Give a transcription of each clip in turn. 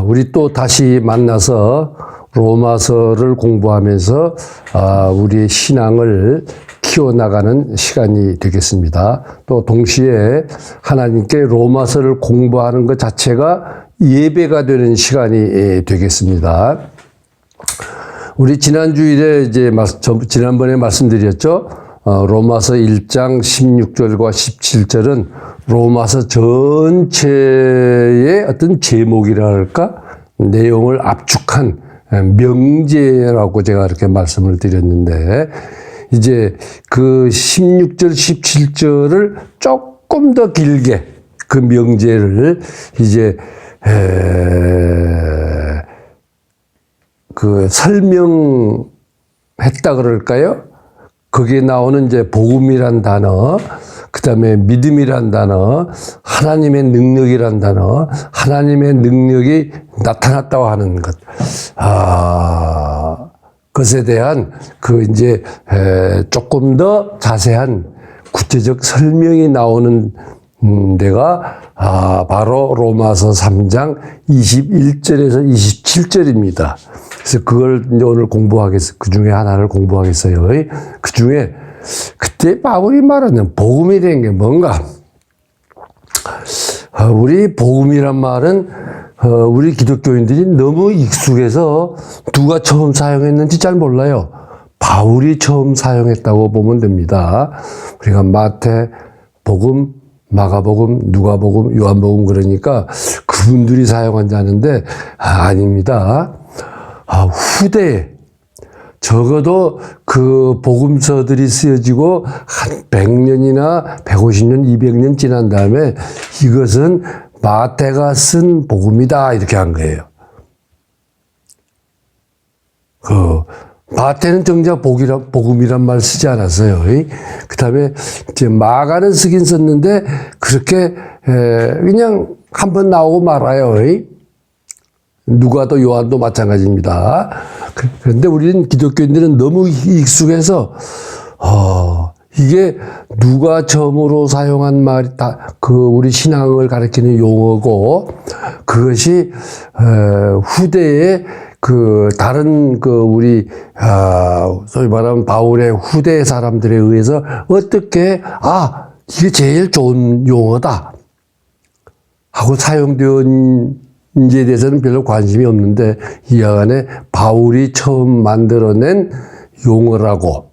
우리 또 다시 만나서 로마서를 공부하면서 우리의 신앙을 키워나가는 시간이 되겠습니다. 또 동시에 하나님께 로마서를 공부하는 것 자체가 예배가 되는 시간이 되겠습니다. 우리 지난주일에 지난번에 말씀드렸죠. 로마서 1장 16절과 17절은 로마서 전체의 어떤 제목이라 할까? 내용을 압축한 명제라고 제가 이렇게 말씀을 드렸는데, 이제 그 16절, 17절을 조금 더 길게 그 명제를 이제 그 설명했다 그럴까요? 거기에 나오는 이제 복음이란 단어, 그 다음에 믿음이란 단어, 하나님의 능력이란 단어, 하나님의 능력이 나타났다고 하는 것. 것에 대한 조금 더 자세한 구체적 설명이 나오는 데가 바로 로마서 3장 21절에서 27절입니다. 그래서 그걸 이제 오늘 그 중에 하나를 공부하겠어요. 그 중에 그때 바울이 말하는 복음이라는 게 뭔가? 우리 복음이란 말은 우리 기독교인들이 너무 익숙해서 누가 처음 사용했는지 잘 몰라요. 바울이 처음 사용했다고 보면 됩니다. 우리가 마태 복음, 마가복음, 누가복음, 요한복음 그러니까 그분들이 사용한지 아는데 아닙니다. 후대에 적어도 그 복음서들이 쓰여지고 한 100년이나 150년, 200년 지난 다음에 이것은 마태가 쓴 복음이다 이렇게 한 거예요. 마태는 정작 복음이란 말 쓰지 않았어요. 그 다음에 이제 마가는 쓰긴 썼는데 그렇게 그냥 한번 나오고 말아요. 누가도 요한도 마찬가지입니다. 그런데 우리는 기독교인들은 너무 익숙해서 이게 누가 처음으로 사용한 말이 우리 신앙을 가리키는 용어고, 그것이 후대에 다른 우리 소위 말하면 바울의 후대 사람들에 의해서 어떻게 이게 제일 좋은 용어다 하고 사용되었는지에 대해서는 별로 관심이 없는데, 이하간에 바울이 처음 만들어낸 용어라고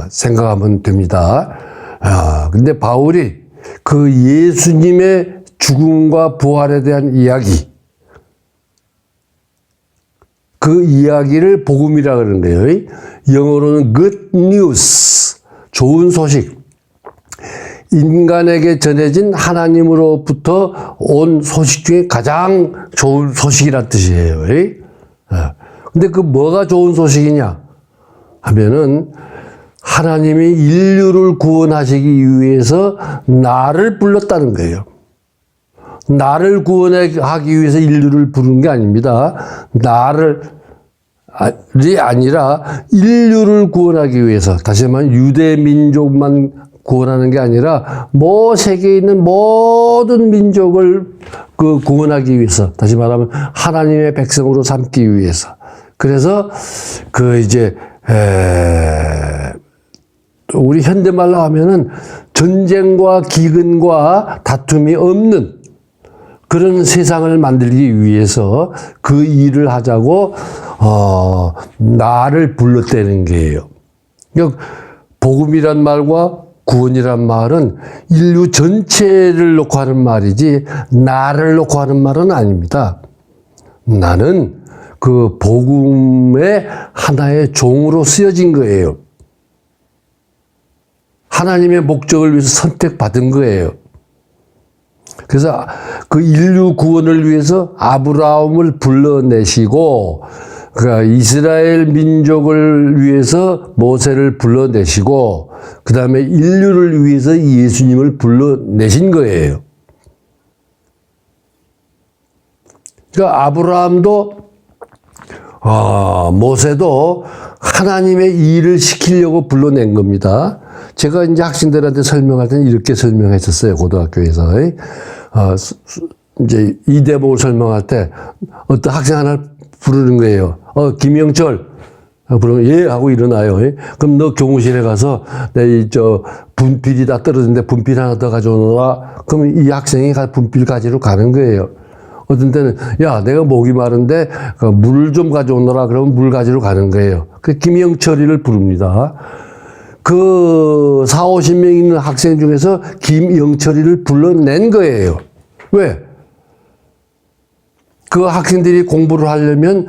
생각하면 됩니다. 근데 바울이 그 예수님의 죽음과 부활에 대한 이야기, 그 이야기를 복음이라 그러는 거예요. 영어로는 good news, 좋은 소식. 인간에게 전해진 하나님으로부터 온 소식 중에 가장 좋은 소식이란 뜻이에요. 근데 뭐가 좋은 소식이냐 하면은, 하나님이 인류를 구원하시기 위해서 나를 불렀다는 거예요. 나를 구원하기 위해서 인류를 부른 게 아닙니다. 나를이 아니라 인류를 구원하기 위해서, 다시 말하면 유대 민족만 구원하는 게 아니라 세계에 있는 모든 민족을 구원하기 위해서, 다시 말하면 하나님의 백성으로 삼기 위해서. 그래서 우리 현대말로 하면은 전쟁과 기근과 다툼이 없는 그런 세상을 만들기 위해서 그 일을 하자고 나를 불렀다는 거예요. 복음이란 말과 구원이란 말은 인류 전체를 놓고 하는 말이지 나를 놓고 하는 말은 아닙니다. 나는 그 복음의 하나의 종으로 쓰여진 거예요. 하나님의 목적을 위해서 선택받은 거예요. 그래서 그 인류 구원을 위해서 아브라함을 불러내시고, 이스라엘 민족을 위해서 모세를 불러내시고, 그 다음에 인류를 위해서 예수님을 불러내신 거예요. 그러니까 아브라함도 모세도 하나님의 일을 시키려고 불러낸 겁니다. 제가 이제 학생들한테 설명할 때는 이렇게 설명했었어요. 고등학교에서. 이제 이 대목을 설명할 때 어떤 학생 하나를 부르는 거예요. 김영철. 그러면 예 하고 일어나요. 그럼 너 교무실에 가서 분필이 다 떨어졌는데 분필 하나 더 가져오너라. 그러면 이 학생이 분필 가지러 가는 거예요. 어떤 때는 야 내가 목이 마른데 물 좀 가져오너라. 그러면 물 가지러 가는 거예요. 그 김영철이를 부릅니다. 그 40-50명 있는 학생 중에서 김영철이를 불러낸 거예요. 왜? 그 학생들이 공부를 하려면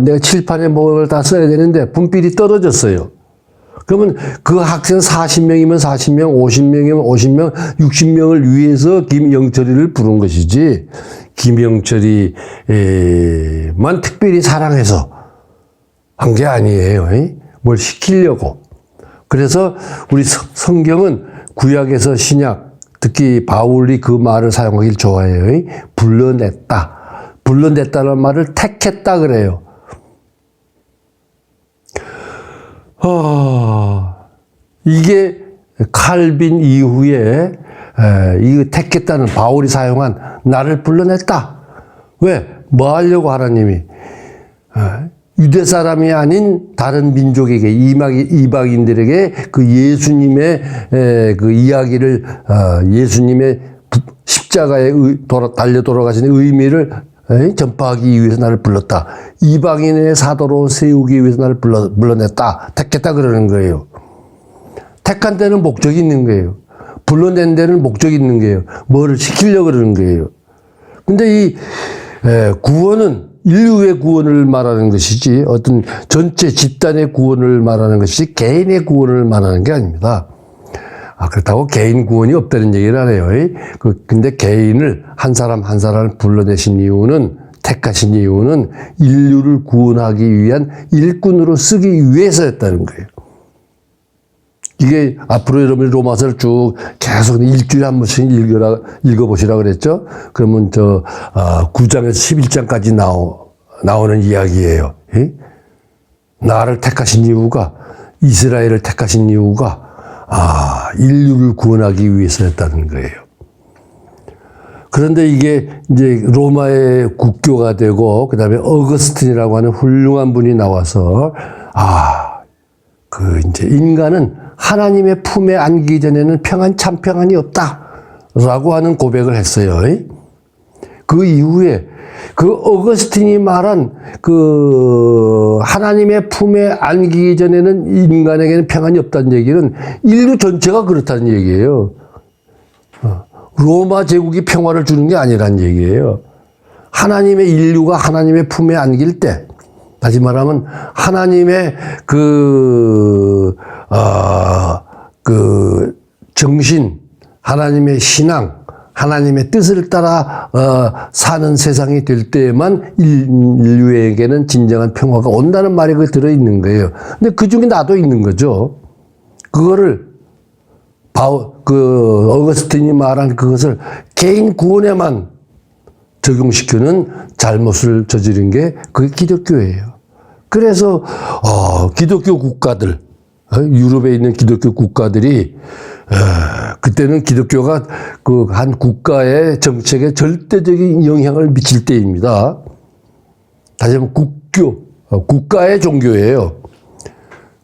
내가 칠판에 뭘 다 써야 되는데 분필이 떨어졌어요. 그러면 그 학생 40명이면 40명, 50명이면 50명, 60명을 위해서 김영철이를 부른 것이지 김영철이만 특별히 사랑해서 한 게 아니에요. 뭘 시키려고. 그래서 우리 성경은 구약에서 신약, 특히 바울이 그 말을 사용하길 좋아해요. 불러냈다. 불러냈다는 말을 택했다 그래요. 이게 칼빈 이후에 이 택했다는 바울이 사용한 나를 불러냈다. 왜? 뭐 하려고 하나님이? 유대 사람이 아닌 다른 민족에게 이방인들에게 그 예수님의 그 이야기를 예수님의 십자가에 달려 돌아가신 의미를 전파하기 위해서 나를 불렀다. 이방인의 사도로 세우기 위해서 나를 불러냈다. 택했다 그러는 거예요. 택한 데는 목적이 있는 거예요. 불러낸 데는 목적이 있는 거예요. 뭐를 시키려고 그러는 거예요. 근데 이 구원은 인류의 구원을 말하는 것이지 어떤 전체 집단의 구원을 말하는 것이지 개인의 구원을 말하는 게 아닙니다. 그렇다고 개인 구원이 없다는 얘기를 안 해요. 근데 개인을 한 사람 한 사람을 불러내신 이유는, 택하신 이유는 인류를 구원하기 위한 일꾼으로 쓰기 위해서였다는 거예요. 이게 앞으로 여러분이 로마서를 쭉 계속 일주일에 한 번씩 읽어보시라 그랬죠? 그러면 9장에서 11장까지 나오는 이야기예요. 나를 택하신 이유가, 이스라엘을 택하신 이유가 인류를 구원하기 위해서였다는 거예요. 그런데 이게 이제 로마의 국교가 되고, 그 다음에 어거스틴이라고 하는 훌륭한 분이 나와서, 이제 인간은 하나님의 품에 안기기 전에는 참 평안이 없다. 라고 하는 고백을 했어요. 그 이후에 그 어거스틴이 말한 하나님의 품에 안기기 전에는 인간에게는 평안이 없다는 얘기는 인류 전체가 그렇다는 얘기예요. 로마 제국이 평화를 주는 게 아니란 얘기예요. 하나님의 인류가 하나님의 품에 안길 때, 다시 말하면 하나님의 정신, 하나님의 신앙, 하나님의 뜻을 따라 사는 세상이 될 때에만 인류에게는 진정한 평화가 온다는 말이 그 들어있는 거예요. 근데 그 중에 나도 있는 거죠. 그거를 어거스틴이 말한 그것을 개인 구원에만 적용시키는 잘못을 저지른 게 그게 기독교예요. 그래서 기독교 국가들, 유럽에 있는 기독교 국가들이 그때는 기독교가 한 국가의 정책에 절대적인 영향을 미칠 때입니다. 다시 말하면 국가의 종교예요.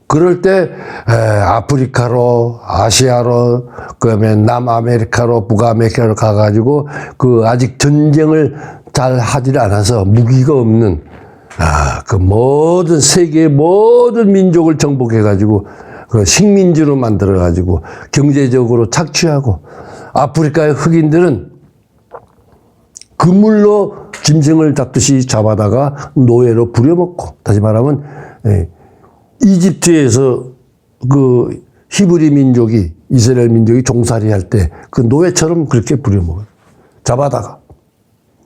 그럴 때 아프리카로, 아시아로, 그다음에 남아메리카로, 북아메리카로 가가지고 아직 전쟁을 잘 하질 않아서 무기가 없는 세계의 모든 민족을 정복해가지고 식민지로 만들어가지고 경제적으로 착취하고, 아프리카의 흑인들은 그물로 짐승을 잡듯이 잡아다가 노예로 부려먹고, 다시 말하면 이집트에서 히브리 민족이, 이스라엘 민족이 종살이 할 때 그 노예처럼 그렇게 부려먹어요. 잡아다가.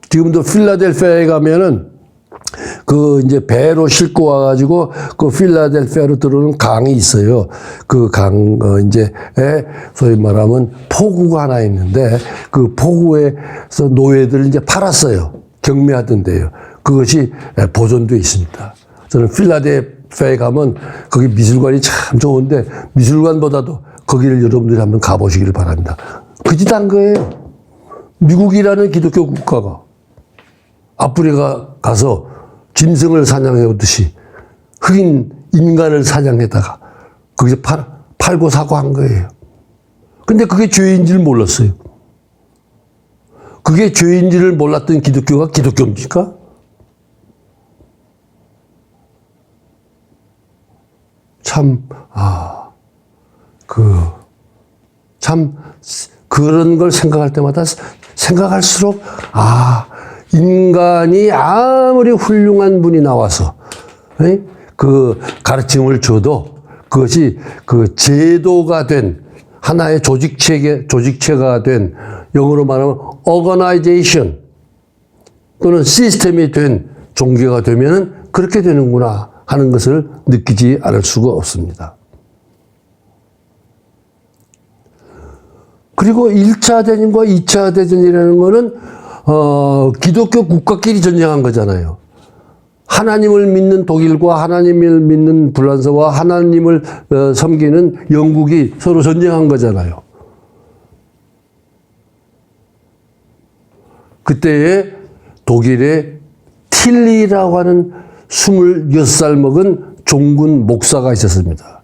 지금도 필라델피아에 가면은 이제 배로 싣고 와가지고 필라델피아로 들어오는 강이 있어요. 그 강, 소위 말하면 포구가 하나 있는데 그 포구에서 노예들을 이제 팔았어요. 경매하던데요. 그것이 보존되어 있습니다. 저는 필라델피아에 가면 거기 미술관이 참 좋은데 미술관보다도 거기를 여러분들이 한번 가보시기를 바랍니다. 그 짓 한 거예요. 미국이라는 기독교 국가가 아프리카 가서 짐승을 사냥해 오듯이 흑인 인간을 사냥해다가 거기서 팔고 사고 한 거예요. 근데 그게 죄인지를 몰랐어요. 그게 죄인지를 몰랐던 기독교가 기독교입니까? 그런 걸 생각할 때마다 생각할수록, 인간이 아무리 훌륭한 분이 나와서, 그 가르침을 줘도 그것이 그 제도가 된 하나의 조직체가 된 영어로 말하면 organization 또는 시스템이 된 종교가 되면은 그렇게 되는구나 하는 것을 느끼지 않을 수가 없습니다. 그리고 1차 대전과 2차 대전이라는 거는 기독교 국가끼리 전쟁한 거잖아요. 하나님을 믿는 독일과 하나님을 믿는 불란서와 하나님을 섬기는 영국이 서로 전쟁한 거잖아요. 그때에 독일에 틸리라고 하는 26살 먹은 종군 목사가 있었습니다.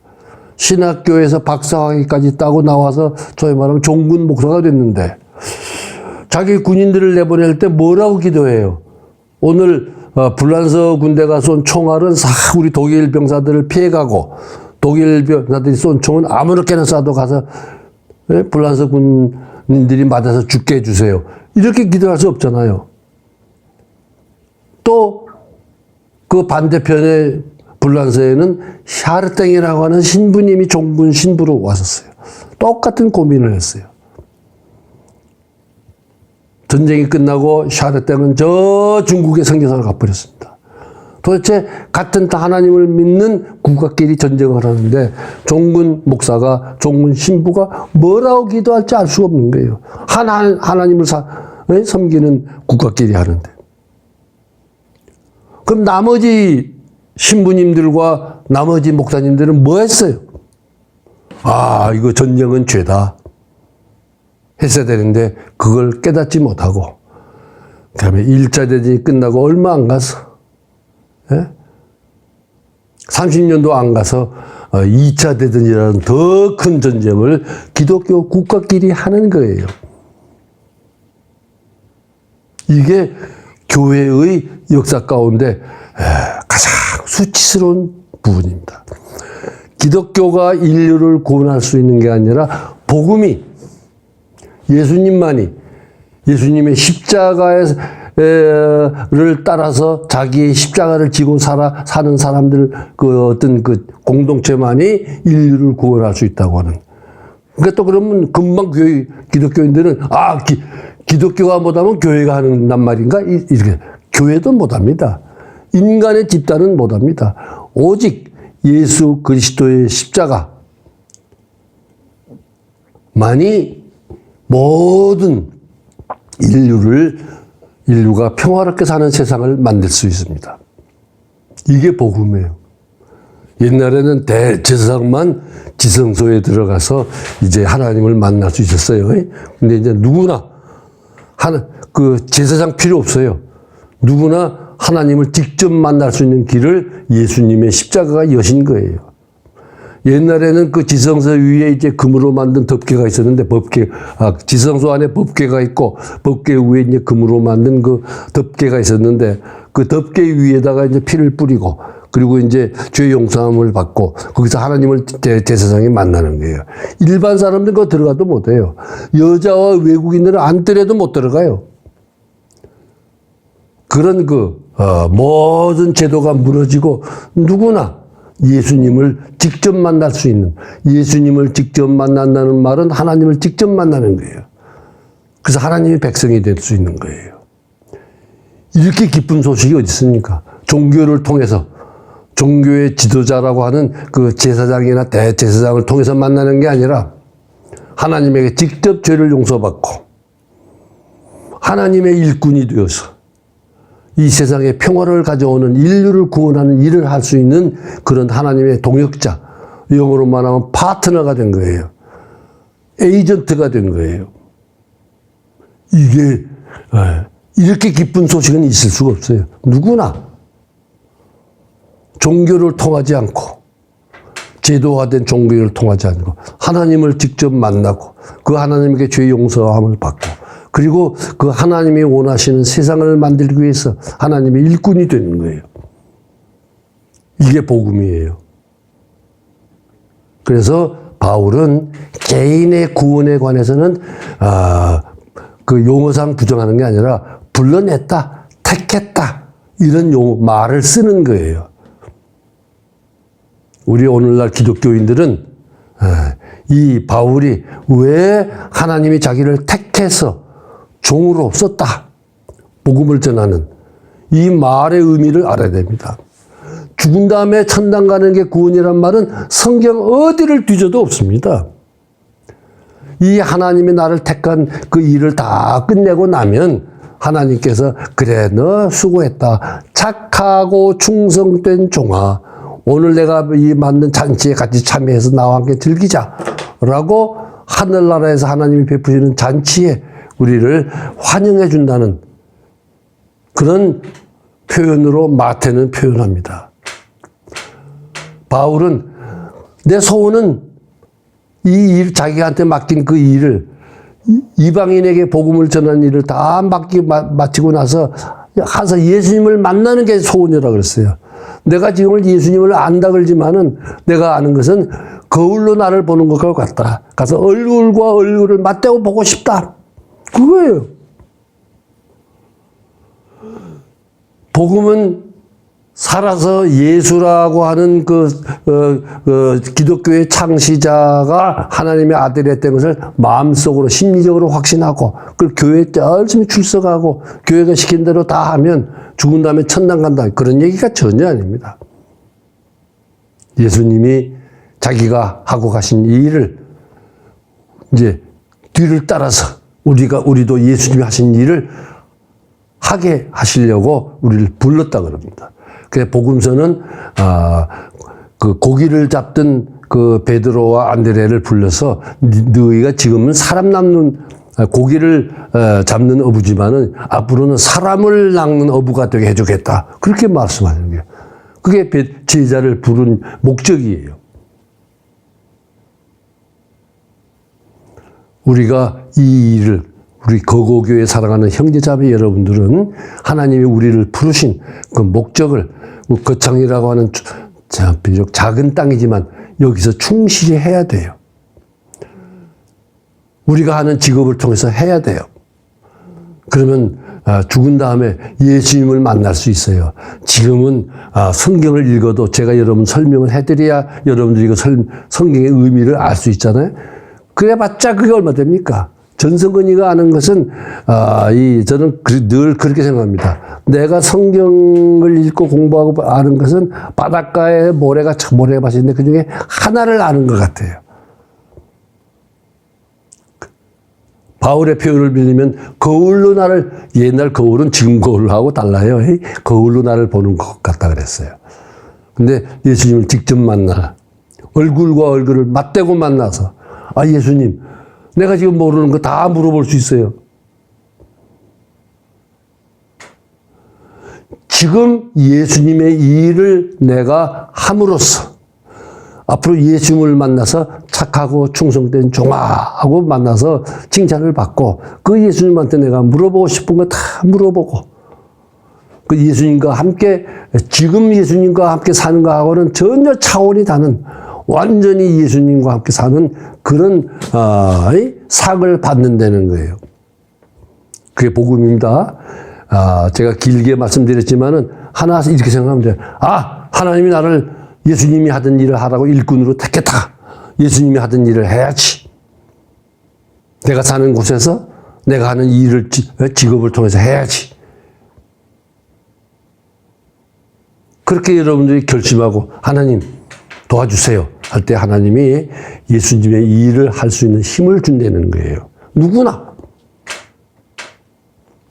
신학교에서 박사학위까지 따고 나와서 저희 말하면 종군 목사가 됐는데 자기 군인들을 내보낼 때 뭐라고 기도해요? 오늘 불란서 군대가 쏜 총알은 우리 독일 병사들을 피해가고 독일 병사들이 쏜 총은 아무렇게나 쏴도 가서 불란서 군인들이 맞아서 죽게 해주세요. 이렇게 기도할 수 없잖아요. 또 그 반대편의 불란서에는 샤르땡이라고 하는 신부님이 종군 신부로 왔었어요. 똑같은 고민을 했어요. 전쟁이 끝나고 샤르땡은 저 중국의 선교사로 가버렸습니다. 도대체 같은 하나님을 믿는 국가끼리 전쟁을 하는데 종군 목사가, 종군 신부가 뭐라고 기도할지 알 수가 없는 거예요. 하나님을 섬기는 국가끼리 하는데. 그럼 나머지 신부님들과 나머지 목사님들은 뭐 했어요? 이거 전쟁은 죄다 했어야 되는데 그걸 깨닫지 못하고 그다음에 1차 대전이 끝나고 얼마 안 가서 30년도 안 가서 2차 대전이라는 더 큰 전쟁을 기독교 국가끼리 하는 거예요. 이게 교회의 역사 가운데 가장 수치스러운 부분입니다. 기독교가 인류를 구원할 수 있는 게 아니라 복음이 예수님만이 예수님의 십자가를 따라서 자기의 십자가를 지고 사는 사람들 그 어떤 그 공동체만이 인류를 구원할 수 있다고 하는. 그러니까 또 그러면 금방 기독교인들은 기독교가 못하면 교회가 한단 말인가? 이렇게. 교회도 못합니다. 인간의 집단은 못합니다. 오직 예수 그리스도의 십자가만이 모든 인류가 평화롭게 사는 세상을 만들 수 있습니다. 이게 복음이에요. 옛날에는 대제사장만 지성소에 들어가서 이제 하나님을 만날 수 있었어요. 근데 이제 누구나 그 제사장 필요 없어요. 누구나 하나님을 직접 만날 수 있는 길을 예수님의 십자가가 여신 거예요. 옛날에는 그 지성소 위에 이제 금으로 만든 덮개가 있었는데 지성소 안에 법궤가 있고 법궤 위에 이제 금으로 만든 그 덮개가 있었는데 그 덮개 위에다가 이제 피를 뿌리고 그리고 이제 죄 용서함을 받고 거기서 하나님을 제사장이 만나는 거예요. 일반 사람들은 그거 들어가도 못해요. 여자와 외국인들은 안더라도 못 들어가요. 그런 모든 제도가 무너지고 누구나 예수님을 직접 만날 수 있는, 예수님을 직접 만난다는 말은 하나님을 직접 만나는 거예요. 그래서 하나님의 백성이 될 수 있는 거예요. 이렇게 기쁜 소식이 어디 있습니까? 종교를 통해서, 종교의 지도자라고 하는 그 제사장이나 대제사장을 통해서 만나는 게 아니라 하나님에게 직접 죄를 용서받고 하나님의 일꾼이 되어서 이 세상에 평화를 가져오는 인류를 구원하는 일을 할 수 있는 그런 하나님의 동역자, 영어로 말하면 파트너가 된 거예요. 에이전트가 된 거예요. 이게 이렇게 기쁜 소식은 있을 수가 없어요. 누구나 종교를 통하지 않고 제도화된 종교를 통하지 않고 하나님을 직접 만나고 그 하나님께 죄 용서함을 받고 그리고 그 하나님이 원하시는 세상을 만들기 위해서 하나님의 일꾼이 되는 거예요. 이게 복음이에요. 그래서 바울은 개인의 구원에 관해서는 그 용어상 부정하는 게 아니라 불러냈다, 택했다 이런 말을 쓰는 거예요. 우리 오늘날 기독교인들은 이 바울이 왜 하나님이 자기를 택해서 종으로 썼다, 복음을 전하는 이 말의 의미를 알아야 됩니다. 죽은 다음에 천당 가는 게 구원이란 말은 성경 어디를 뒤져도 없습니다. 이 하나님이 나를 택한 그 일을 다 끝내고 나면 하나님께서 그래 너 수고했다. 착하고 충성된 종아. 오늘 내가 이 만든 잔치에 같이 참여해서 나와 함께 즐기자. 라고 하늘나라에서 하나님이 베푸시는 잔치에 우리를 환영해 준다는 그런 표현으로 마태는 표현합니다. 바울은 내 소원은 이 일, 자기한테 맡긴 그 일을 이방인에게 복음을 전하는 일을 다 마치고 나서 가서 예수님을 만나는 게 소원이라고 그랬어요. 내가 지금 예수님을 안다 그러지만은 내가 아는 것은 거울로 나를 보는 것과 같다. 가서 얼굴과 얼굴을 맞대고 보고 싶다. 그거예요. 복음은 살아서 예수라고 하는 기독교의 창시자가 하나님의 아들이었던 것을 마음속으로 심리적으로 확신하고 그걸 교회에 열심히 출석하고 교회가 시킨 대로 다 하면 죽은 다음에 천당 간다. 그런 얘기가 전혀 아닙니다. 예수님이 자기가 하고 가신 이 일을 이제 뒤를 따라서 우리도 예수님이 하신 일을 하게 하시려고 우리를 불렀다 그럽니다. 그래서 복음서는 그 고기를 잡던 그 베드로와 안드레를 불러서 너희가 지금은 사람 낚는 고기를 잡는 어부지만은 앞으로는 사람을 낚는 어부가 되게 해주겠다. 그렇게 말씀하는 거예요. 그게 제자를 부른 목적이에요. 우리가 이 일을 우리 거고교회 사랑하는 형제자매 여러분들은 하나님이 우리를 부르신 그 목적을 거창이라고 하는 비록 작은 땅이지만 여기서 충실히 해야 돼요. 우리가 하는 직업을 통해서 해야 돼요. 그러면 죽은 다음에 예수님을 만날 수 있어요. 지금은 성경을 읽어도 제가 여러분 설명을 해드려야 여러분들이 그 성경의 의미를 알 수 있잖아요. 그래봤자 그게 얼마 됩니까? 전성근이가 아는 것은 저는 늘 그렇게 생각합니다. 내가 성경을 읽고 공부하고 아는 것은 바닷가에 모래밭인데 그중에 하나를 아는 것 같아요. 바울의 표현을 빌리면 거울로 나를, 옛날 거울은 지금 거울하고 달라요. 거울로 나를 보는 것 같다 그랬어요. 근데 예수님을 직접 만나 얼굴과 얼굴을 맞대고 만나서 예수님 내가 지금 모르는 거 다 물어볼 수 있어요. 지금 예수님의 이 일을 내가 함으로써 앞으로 예수님을 만나서 착하고 충성된 종아하고 만나서 칭찬을 받고 그 예수님한테 내가 물어보고 싶은 거 다 물어보고 그 예수님과 함께 지금 예수님과 함께 사는 거하고는 전혀 차원이 다른 완전히 예수님과 함께 사는 그런 상을 받는다는 거예요. 그게 복음입니다. 제가 길게 말씀드렸지만은 하나 이렇게 생각하면 돼요. 하나님이 나를 예수님이 하던 일을 하라고 일꾼으로 택했다. 예수님이 하던 일을 해야지. 내가 사는 곳에서 내가 하는 일을 직업을 통해서 해야지. 그렇게 여러분들이 결심하고 하나님 도와주세요 할 때 하나님이 예수님의 이 일을 할 수 있는 힘을 준다는 거예요. 누구나.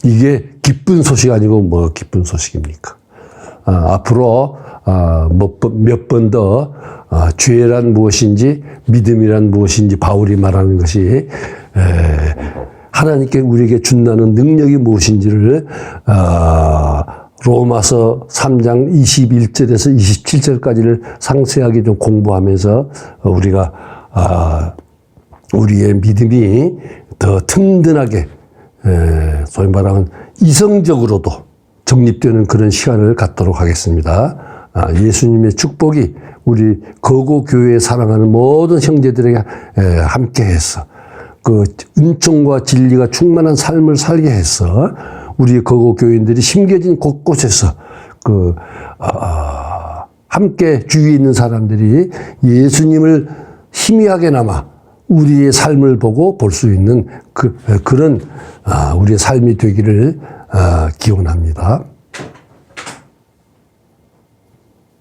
이게 기쁜 소식 아니고 뭐 기쁜 소식입니까? 앞으로 몇 번 더 죄란 무엇인지 믿음이란 무엇인지 바울이 말하는 것이 하나님께 우리에게 준다는 능력이 무엇인지를 로마서 3장 21절에서 27절까지를 상세하게 좀 공부하면서 우리가 우리의 믿음이 더 튼튼하게 소위 말하면 이성적으로도 정립되는 그런 시간을 갖도록 하겠습니다. 예수님의 축복이 우리 거고교회에 사랑하는 모든 형제들에게 함께해서 그 은총과 진리가 충만한 삶을 살게 해서 우리 거고교인들이 심겨진 곳곳에서 함께 주위에 있는 사람들이 예수님을 희미하게나마 우리의 삶을 보고 볼 수 있는 그런 우리의 삶이 되기를 기원합니다.